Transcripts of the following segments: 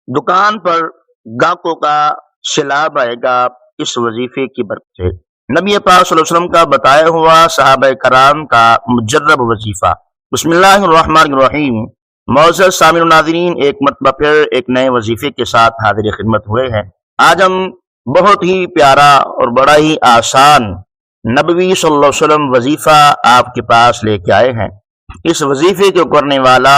دکان پر گاہکوں کا سیلاب آئے گا اس وظیفے کی برکت سے۔ نبی پاک صلی اللہ علیہ وسلم کا بتایا ہوا صحابہ کرام کا مجرب وظیفہ۔ بسم اللہ الرحمن الرحیم۔ معزز سامعین و ناظرین، ایک مرتبہ پھر ایک نئے وظیفے کے ساتھ حاضر خدمت ہوئے ہیں۔ آج ہم بہت ہی پیارا اور بڑا ہی آسان نبوی صلی اللہ علیہ وسلم وظیفہ آپ کے پاس لے کے آئے ہیں۔ اس وظیفے کو کرنے والا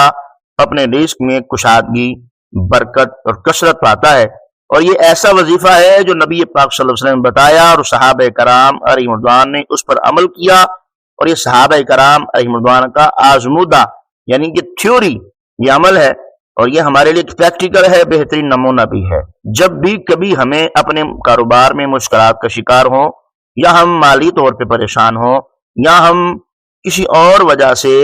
اپنے رزق میں کشادگی، برکت اور کثرت پاتا ہے، اور یہ ایسا وظیفہ ہے جو نبی پاک صلی اللہ علیہ وسلم نے بتایا اور صحابہ کرام علیہ رضوان نے اس پر عمل کیا، اور یہ صحابہ کرام علیہ رضوان کا آزمودہ یعنی کہ تھیوری یہ عمل ہے، اور یہ ہمارے لیے پریکٹیکل ہے، بہترین نمونہ بھی ہے۔ جب بھی کبھی ہمیں اپنے کاروبار میں مشکلات کا شکار ہوں، یا ہم مالی طور پہ پریشان ہوں، یا ہم کسی اور وجہ سے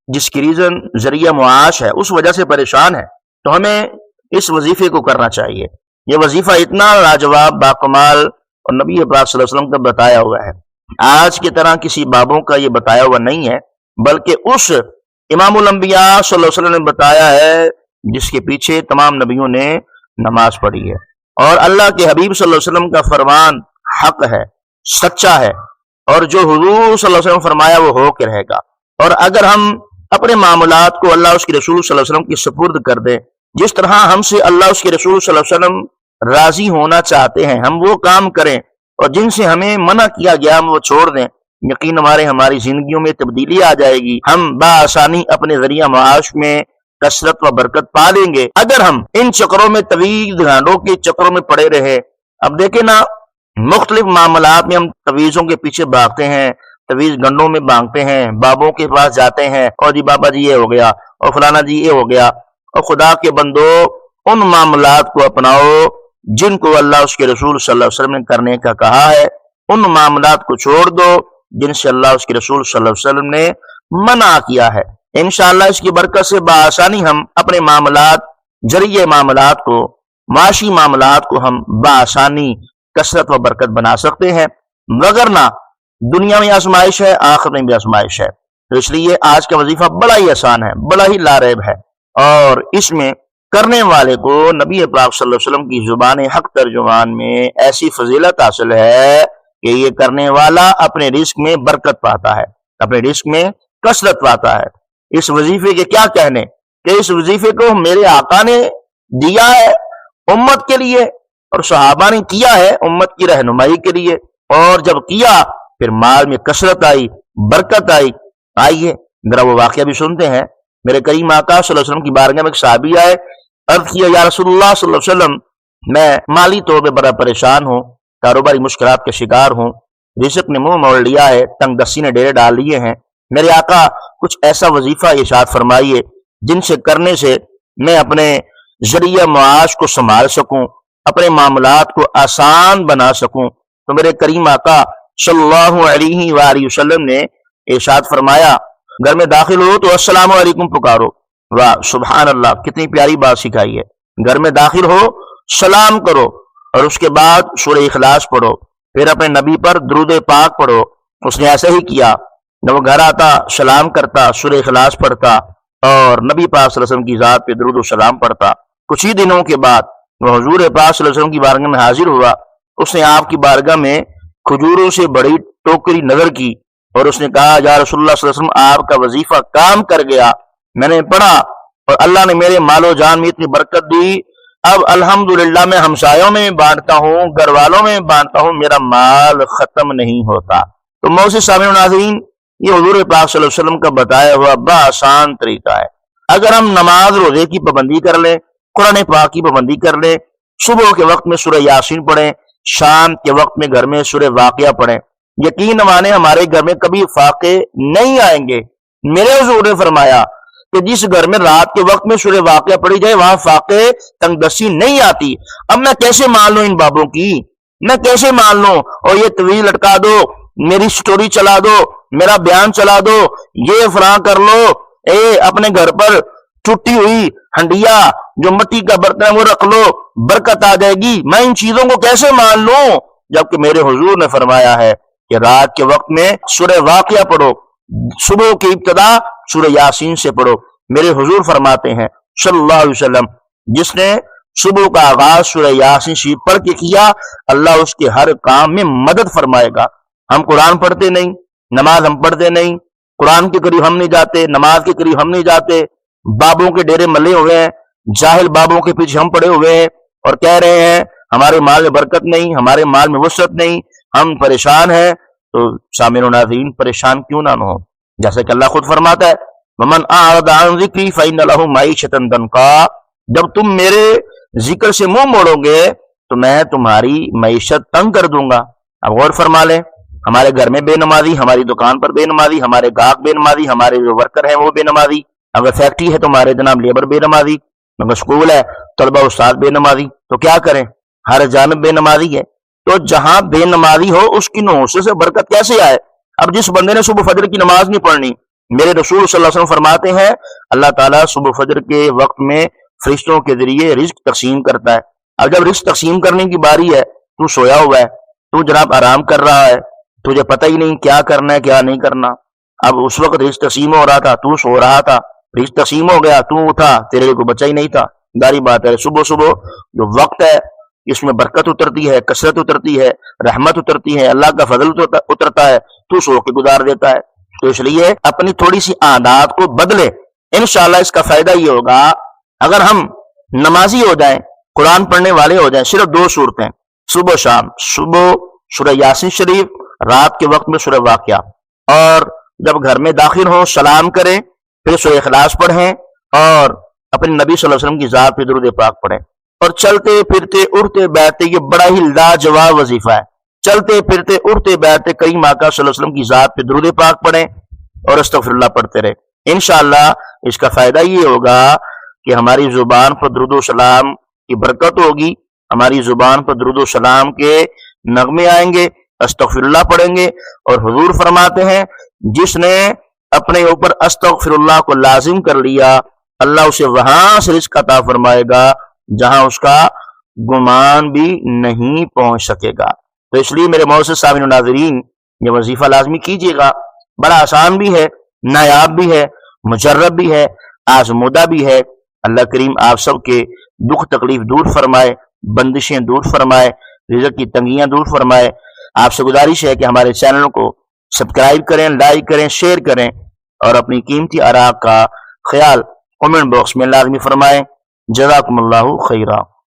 جس کی ریزن ذریعہ معاش ہے اس وجہ سے پریشان ہے، تو ہمیں اس وظیفے کو کرنا چاہیے۔ یہ وظیفہ اتنا لاجواب، باکمال اور نبی پاک صلی اللہ علیہ وسلم کا بتایا ہوا ہے۔ آج کی طرح کسی بابوں کا یہ بتایا ہوا نہیں ہے، بلکہ اس امام الانبیاء صلی اللہ علیہ وسلم نے بتایا ہے جس کے پیچھے تمام نبیوں نے نماز پڑھی ہے، اور اللہ کے حبیب صلی اللہ علیہ وسلم کا فرمان حق ہے، سچا ہے، اور جو حضور صلی اللہ علیہ وسلم فرمایا وہ ہو کے رہے گا۔ اور اگر ہم اپنے معاملات کو اللہ اس کے رسول صلی اللہ علیہ وسلم کی سپرد کر دیں، جس طرح ہم سے اللہ اس کے رسول صلی اللہ علیہ وسلم راضی ہونا چاہتے ہیں، ہم وہ کام کریں، اور جن سے ہمیں منع کیا گیا ہم وہ چھوڑ دیں، یقین ہماری زندگیوں میں تبدیلی آ جائے گی۔ ہم بآسانی اپنے ذریعہ معاش میں کثرت و برکت پا لیں گے۔ اگر ہم ان چکروں میں، طویل گھانٹوں کے چکروں میں پڑے رہے، اب دیکھیں نا، مختلف معاملات میں ہم تویزوں کے پیچھے بھاگتے ہیں، تویز گنڈوں میں بانگتے ہیں، بابوں کے پاس جاتے ہیں، اور جی بابا جی یہ ہو گیا، اور فلانا جی یہ ہو گیا۔ اور خدا کے بندو، ان معاملات کو اپناؤ جن کو اللہ اس کے رسول صلی اللہ علیہ وسلم نے کرنے کا کہا ہے، ان معاملات کو چھوڑ دو جن سے اللہ اس کے رسول صلی اللہ علیہ وسلم نے منع کیا ہے۔ انشاءاللہ اس کی برکت سے بآسانی ہم اپنے معاملات، ذریعے معاملات کو، معاشی معاملات کو ہم بآسانی کثرت و برکت بنا سکتے ہیں، وگرنہ دنیا میں آزمائش ہے، آخرت میں بھی آزمائش ہے۔ تو اس لیے آج کا وظیفہ بڑا ہی آسان ہے، بڑا ہی لاریب ہے، اور اس میں کرنے والے کو نبی پاک صلی اللہ علیہ وسلم کی زبان حق ترجمان میں ایسی فضیلت حاصل ہے کہ یہ کرنے والا اپنے رزق میں برکت پاتا ہے، اپنے رزق میں کثرت پاتا ہے۔ اس وظیفے کے کیا کہنے کہ اس وظیفے کو میرے آقا نے دیا ہے امت کے لیے، اور صحابہ نے کیا ہے امت کی رہنمائی کے لیے، اور جب کیا پھر مال میں کثرت آئی، برکت آئی۔ آئیے ذرا وہ واقعہ بھی سنتے ہیں۔ میرے کریم آقا صلی اللہ علیہ وسلم کی بارگاہ میں ایک صحابی آئے، عرض کیا یا رسول اللہ صلی اللہ علیہ وسلم، میں مالی طور پہ بڑا پریشان ہوں، کاروباری مشکلات کا شکار ہوں، رزق نے منہ موڑ لیا ہے، تنگ دستی نے ڈیرے ڈال لیے ہیں، میرے آقا کچھ ایسا وظیفہ ارشاد فرمائیے جن سے کرنے سے میں اپنے ذریعہ معاش کو سنبھال سکوں، اپنے معاملات کو آسان بنا سکوں۔ تو میرے کریم آقا صلی اللہ علیہ وآلہ وسلم نے ارشاد فرمایا، گھر میں داخل ہو تو السلام علیکم پکارو۔ واہ سبحان اللہ، کتنی پیاری بات سکھائی ہے۔ گھر میں داخل ہو سلام کرو، اور اس کے بعد سورہ اخلاص پڑھو، پھر اپنے نبی پر درود پاک پڑھو۔ اس نے ایسا ہی کیا، جب وہ گھر آتا سلام کرتا، سورہ اخلاص پڑھتا، اور نبی پاک صلی اللہ علیہ وسلم کی ذات پہ درود و سلام پڑھتا۔ کچھ ہی دنوں کے بعد وہ حضور پاک صلی اللہ علیہ وسلم کی بارگاہ میں حاضر ہوا۔ اس نے آپ کی بارگاہ میں کھجوروں سے بڑی ٹوکری نظر کی، اور اس نے کہا یا رسول اللہ صلی اللہ علیہ وسلم، آپ کا وظیفہ کام کر گیا، میں نے پڑھا اور اللہ نے میرے مال و جان میں اتنی برکت دی، اب الحمدللہ میں ہمسایوں میں بانٹتا ہوں، گھر والوں میں بانٹتا ہوں، میرا مال ختم نہیں ہوتا۔ تو معزز سامعین و ناظرین، یہ حضور پاک صلی اللہ علیہ وسلم کا بتایا ہوا بآسان طریقہ ہے۔ اگر ہم نماز روزے کی پابندی کر لیں، قرآن پاک کی پابندی کر لیں، صبح کے وقت میں سورہ یاسین پڑھیں، شام کے وقت میں گھر میں سورہ واقعہ پڑھیں، یقین مانے ہمارے گھر میں کبھی فاقے نہیں آئیں گے۔ میرے حضور نے فرمایا کہ جس گھر میں رات کے وقت میں سورہ واقعہ پڑھی جائے وہاں فاقے تنگ دستی نہیں آتی۔ اب میں کیسے مان لوں ان بابوں کی، میں کیسے مان لوں؟ اور یہ طویل لٹکا دو، میری سٹوری چلا دو، میرا بیان چلا دو، یہ فراں کر لو، اپنے گھر پر ٹوٹی ہوئی ہنڈیا جو مٹی کا برتن ہے وہ رکھ لو، برکت آ جائے گی۔ میں ان چیزوں کو کیسے مان لوں جبکہ میرے حضور نے فرمایا ہے کہ رات کے وقت میں سورہ واقعہ پڑھو، صبح کی ابتدا سورہ یاسین سے پڑھو۔ میرے حضور فرماتے ہیں صلی اللہ علیہ وسلم، جس نے صبح کا آغاز سورہ یاسین شریف پڑھ کے کیا، اللہ اس کے ہر کام میں مدد فرمائے گا۔ ہم قرآن پڑھتے نہیں، نماز ہم پڑھتے نہیں، قرآن کے قریب ہم نہیں جاتے، نماز کے قریب ہم نہیں جاتے، بابوں کے ڈیرے ملے ہوئے ہیں، جاہل بابوں کے پیچھے ہم پڑے ہوئے ہیں اور کہہ رہے ہیں ہمارے مال میں برکت نہیں، ہمارے مال میں وسعت نہیں، ہم پریشان ہیں۔ تو سامعین و ناظرین پریشان کیوں نہ ہو، جیسے کہ اللہ خود فرماتا ہے وَمَنْ أَعْرَضَ عَنْ ذِكْرِي فَإِنَّ لَهُ مَعِيشَةً ضَنْكًا، جب تم میرے ذکر سے منہ موڑو گے تو میں تمہاری معیشت تنگ کر دوں گا۔ اب غور فرما لیں، ہمارے گھر میں بے نمازی، ہماری دکان پر بے نمازی، ہمارے گاہک بے نمازی، ہمارے جو ورکر ہیں وہ بے نمازی، اگر فیکٹری ہے تو ہمارے جناب لیبر بے نمازی، اگر اسکول ہے طلبہ استاد بے نمازی، تو کیا کریں؟ ہر جانب بے نمازی ہے۔ تو جہاں بے نمازی ہو اس کی نحوست سے برکت کیسے آئے؟ اب جس بندے نے صبح فجر کی نماز نہیں پڑھنی، میرے رسول صلی اللہ علیہ وسلم فرماتے ہیں اللہ تعالیٰ صبح فجر کے وقت میں فرشتوں کے ذریعے رزق تقسیم کرتا ہے۔ اب جب رزق تقسیم کرنے کی باری ہے، تو سویا ہوا ہے، تو جناب آرام کر رہا ہے، تجھے پتہ ہی نہیں کیا کرنا ہے کیا نہیں کرنا۔ اب اس وقت رزق تقسیم ہو رہا تھا، تو سو رہا تھا، رزق تقسیم ہو گیا، تو اٹھا، تیرے لیے کوئی بچہ ہی نہیں تھا۔ داری بات ہے، صبح صبح جو وقت ہے اس میں برکت اترتی ہے، کثرت اترتی ہے، رحمت اترتی ہے، اللہ کا فضل اترتا ہے، تو سو کے گزار دیتا ہے۔ تو اس لیے اپنی تھوڑی سی عادات کو بدلے، انشاءاللہ اس کا فائدہ یہ ہوگا اگر ہم نمازی ہو جائیں، قرآن پڑھنے والے ہو جائیں۔ صرف دو صورتیں، صبح و شام، صبح سورہ یاسین شریف، رات کے وقت میں سورہ واقعہ، اور جب گھر میں داخل ہوں سلام کریں، پھر سورہ اخلاص پڑھیں اور اپنے نبی صلی اللہ علیہ وسلم کی ذات پہ درود پاک پڑھیں، اور چلتے پھرتے اٹھتے بیٹھتے، یہ بڑا ہی لاجواب وظیفہ ہے، چلتے پھرتے اٹھتے بیٹھتے کریم آقا صلی اللہ علیہ وسلم کی ذات پہ درود پاک پڑھیں اور استغفر اللہ پڑھتے رہیں۔ انشاءاللہ اس کا فائدہ یہ ہوگا کہ ہماری زبان پر درود و سلام کی برکت ہوگی، ہماری زبان پر درود و سلام کے نغمے آئیں گے، استغفر اللہ پڑھیں گے، اور حضور فرماتے ہیں جس نے اپنے اوپر استغفر اللہ کو لازم کر لیا، اللہ اسے وہاں سے رزق عطا فرمائے گا جہاں اس کا گمان بھی نہیں پہنچ سکے گا۔ تو اس لیے میرے معزز سامعین و ناظرین یہ وظیفہ لازمی کیجیے گا، بڑا آسان بھی ہے، نایاب بھی ہے، مجرب بھی ہے، آزمودہ بھی ہے۔ اللہ کریم آپ سب کے دکھ تکلیف دور فرمائے، بندشیں دور فرمائے، رزق کی تنگیاں دور فرمائے۔ آپ سے گزارش ہے کہ ہمارے چینل کو سبسکرائب کریں، لائک کریں، شیئر کریں، اور اپنی قیمتی آراء کا خیال کمنٹ باکس میں لازمی فرمائیں۔ جزاکم اللہ خیرا۔